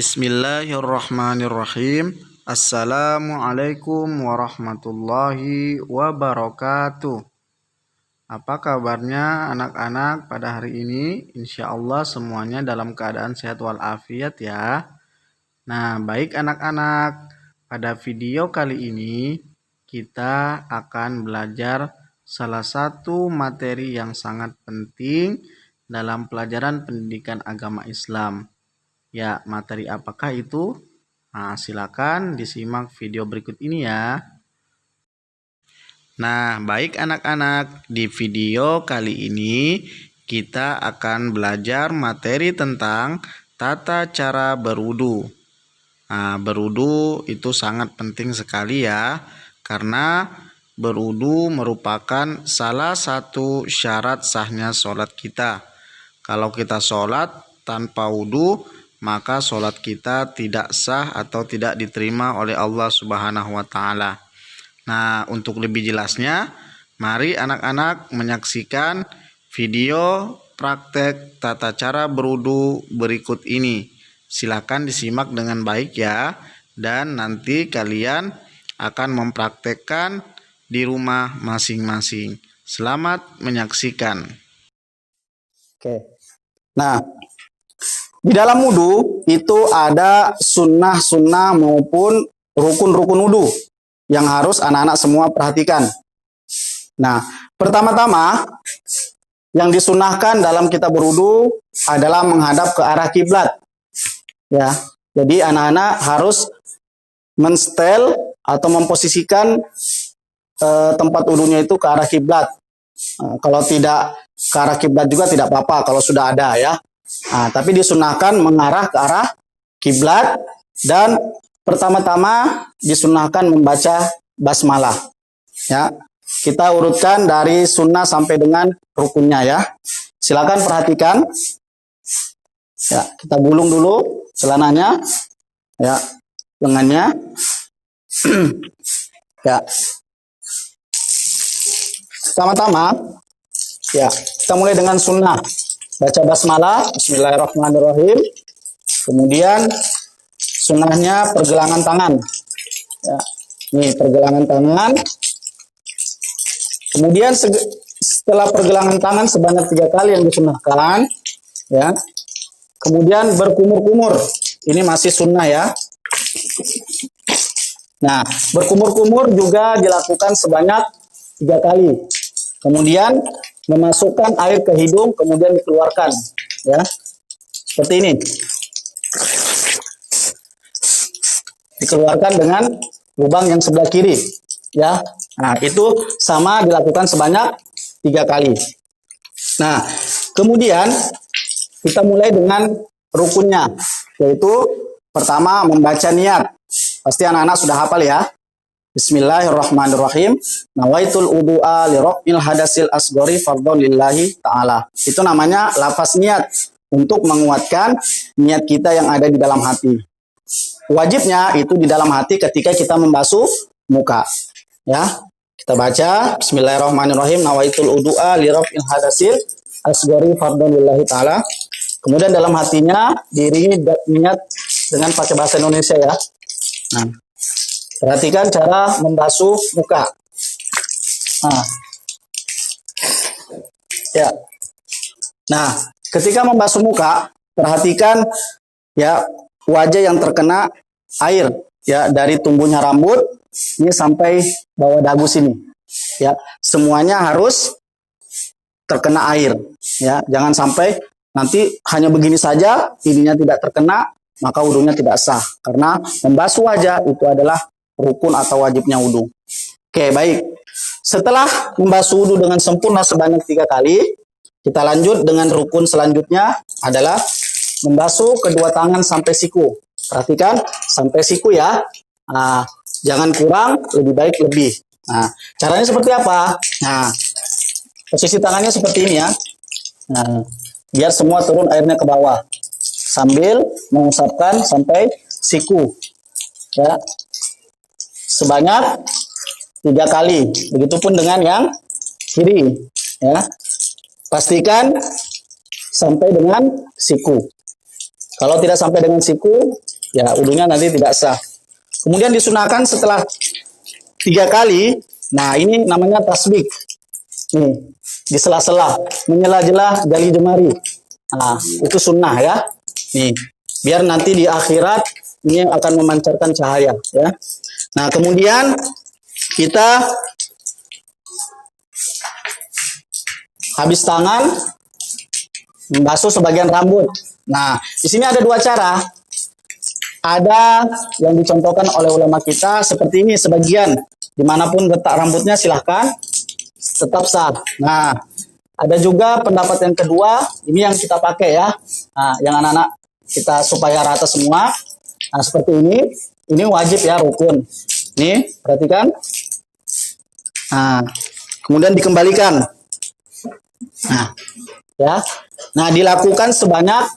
Bismillahirrahmanirrahim. Assalamualaikum warahmatullahi wabarakatuh. Apa kabarnya anak-anak pada hari ini? Insya Allah semuanya dalam keadaan sehat walafiat ya. Nah, baik anak-anak, pada video kali ini kita akan belajar salah satu materi yang sangat penting dalam pelajaran pendidikan agama Islam. Ya, materi apakah itu? Nah, silakan disimak video berikut ini ya. Nah, baik anak-anak, di video kali ini kita akan belajar materi tentang tata cara berwudu. Nah, berwudu itu sangat penting sekali ya, karena berwudu merupakan salah satu syarat sahnya sholat kita. Kalau kita sholat tanpa wudu, maka sholat kita tidak sah atau tidak diterima oleh Allah Subhanahu wa Ta'ala. Nah, untuk lebih jelasnya, mari anak-anak menyaksikan video praktek tata cara berwudu berikut ini. Silakan disimak dengan baik ya, dan nanti kalian akan mempraktekkan di rumah masing-masing. Selamat menyaksikan. Oke. Nah, di dalam wudu itu ada sunnah-sunnah maupun rukun-rukun wudu yang harus anak-anak semua perhatikan. Nah, pertama-tama yang disunahkan dalam kita berwudu adalah menghadap ke arah kiblat. Ya, jadi anak-anak harus menstel atau memposisikan tempat wudunya itu ke arah kiblat. Nah, kalau tidak ke arah kiblat juga tidak apa-apa kalau sudah ada ya. Nah, tapi disunahkan mengarah ke arah kiblat dan pertama-tama disunahkan membaca basmalah. Ya, kita urutkan dari sunnah sampai dengan rukunnya ya. Silakan perhatikan. Ya, kita gulung dulu celananya, ya, lengannya. Ya, pertama-tama, ya, kita mulai dengan sunnah. Baca basmalah, bismillahirrahmanirrahim. Kemudian sunnahnya pergelangan tangan. Ya, ini pergelangan tangan. Kemudian setelah pergelangan tangan sebanyak 3 kali yang disunnahkan, ya. Kemudian berkumur-kumur. Ini masih sunnah ya. Nah, berkumur-kumur juga dilakukan sebanyak 3 kali. Kemudian memasukkan air ke hidung, kemudian dikeluarkan, ya, seperti ini. Dikeluarkan dengan lubang yang sebelah kiri, ya. Nah, itu sama dilakukan sebanyak 3 kali. Nah, kemudian kita mulai dengan rukunnya, yaitu pertama membaca niat. Pasti anak-anak sudah hafal ya. Bismillahirrahmanirrahim. Nawaitul wudu'a li raf'il hadasil asghari fardhon lillahi ta'ala. Itu namanya lafaz niat, untuk menguatkan niat kita yang ada di dalam hati. Wajibnya itu di dalam hati ketika kita membasuh muka. Ya. Kita baca Bismillahirrahmanirrahim. Nawaitul wudu'a li raf'il hadasil asghari fardhon lillahi ta'ala. Kemudian dalam hatinya diiringi niat dengan pakai bahasa Indonesia ya. Nah, perhatikan cara membasuh muka. Nah, ya. Nah, ketika membasuh muka, perhatikan ya wajah yang terkena air ya, dari tumbuhnya rambut ini sampai bawah dagu sini. Ya, semuanya harus terkena air ya. Jangan sampai nanti hanya begini saja, ininya tidak terkena, maka wudunya tidak sah. Karena membasuh wajah itu adalah rukun atau wajibnya wudu. Oke, baik. Setelah membasuh wudu dengan sempurna sebanyak 3 kali, kita lanjut dengan rukun selanjutnya adalah membasuh kedua tangan sampai siku. Perhatikan, sampai siku ya. Nah, jangan kurang, lebih baik lebih. Nah, caranya seperti apa? Nah, posisi tangannya seperti ini ya. Nah, biar semua turun airnya ke bawah. Sambil mengusapkan sampai siku. Ya. Sebanyak 3 kali. Begitupun dengan yang kiri. Ya. Pastikan sampai dengan siku. Kalau tidak sampai dengan siku, ya wudunya nanti tidak sah. Kemudian disunahkan setelah 3 kali. Nah, ini namanya tasbih. Nih, di sela-sela, menyela-jela gali jemari. Nah, itu sunnah ya. Nih, biar nanti di akhirat ini akan memancarkan cahaya ya. Nah, kemudian kita habis tangan membasuh sebagian rambut. Nah, di sini ada 2 cara. Ada yang dicontohkan oleh ulama kita seperti ini, sebagian dimanapun letak rambutnya silahkan tetap sah. Nah, ada juga pendapat yang kedua, ini yang kita pakai ya. Nah, yang anak-anak kita supaya rata semua. Nah, seperti ini wajib ya, rukun. Nih, perhatikan. Nah, kemudian dikembalikan. Nah, ya. Nah, dilakukan sebanyak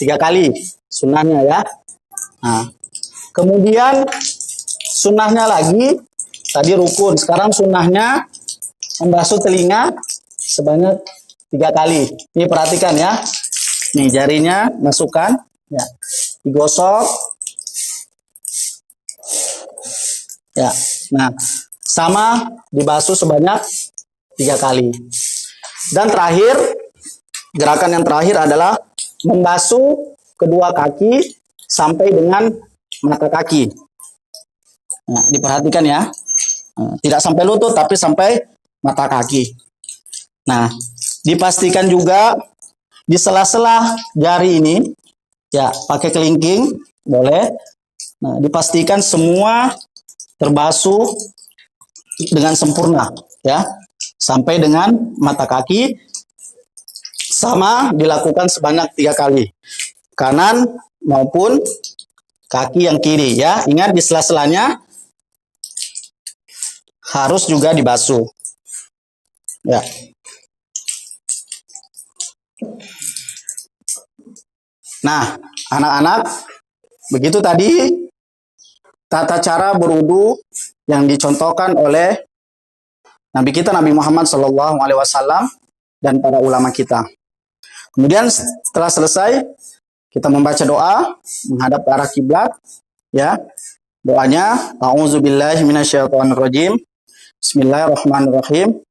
3 kali sunnahnya ya. Nah, kemudian sunnahnya lagi, tadi rukun, sekarang sunnahnya membasuh telinga sebanyak 3 kali. Ini perhatikan ya. Nih jarinya masukkan, ya, digosok, ya. Nah, sama dibasuh sebanyak 3 kali. Dan terakhir, gerakan yang terakhir adalah membasuh kedua kaki sampai dengan mata kaki. Nah, diperhatikan ya. Tidak sampai lutut tapi sampai mata kaki. Nah, dipastikan juga di sela-sela jari ini ya, pakai kelingking boleh. Nah, dipastikan semua terbasuh dengan sempurna ya, sampai dengan mata kaki, sama dilakukan sebanyak 3 kali. Kanan maupun kaki yang kiri ya. Ingat di sela-selanya harus juga dibasuh. Ya. Nah, anak-anak, begitu tadi tata cara berwudu yang dicontohkan oleh Nabi kita Nabi Muhammad SAW dan para ulama kita. Kemudian setelah selesai kita membaca doa menghadap ke arah kiblat ya. Doanya a'udzubillahi minasyaitonirrajim. Bismillahirrahmanirrahim.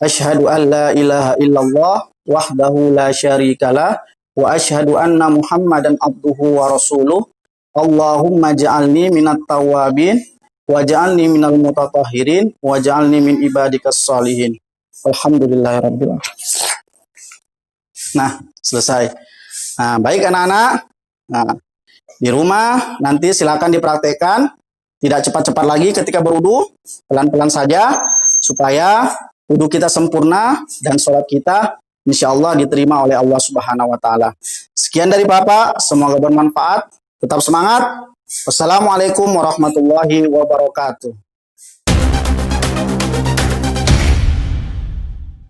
Asyhadu an la ilaha illallah wahdahu la syarikalah wa asyhadu anna Muhammadan abduhu wa rasuluh. Allahumma ja'alni minat tawabin wa ja'alni minal mutatahhirin wa ja'alni min ibadikas sholihin. Alhamdulillahirabbil alamin. Nah, selesai. Nah, baik anak-anak. Nah, di rumah nanti silakan dipraktekkan. Tidak cepat-cepat lagi ketika berwudu, pelan-pelan saja supaya wudu kita sempurna dan sholat kita insya Allah diterima oleh Allah Subhanahu wa taala. Sekian dari Bapak, semoga bermanfaat. Tetap semangat. Wassalamualaikum warahmatullahi wabarakatuh.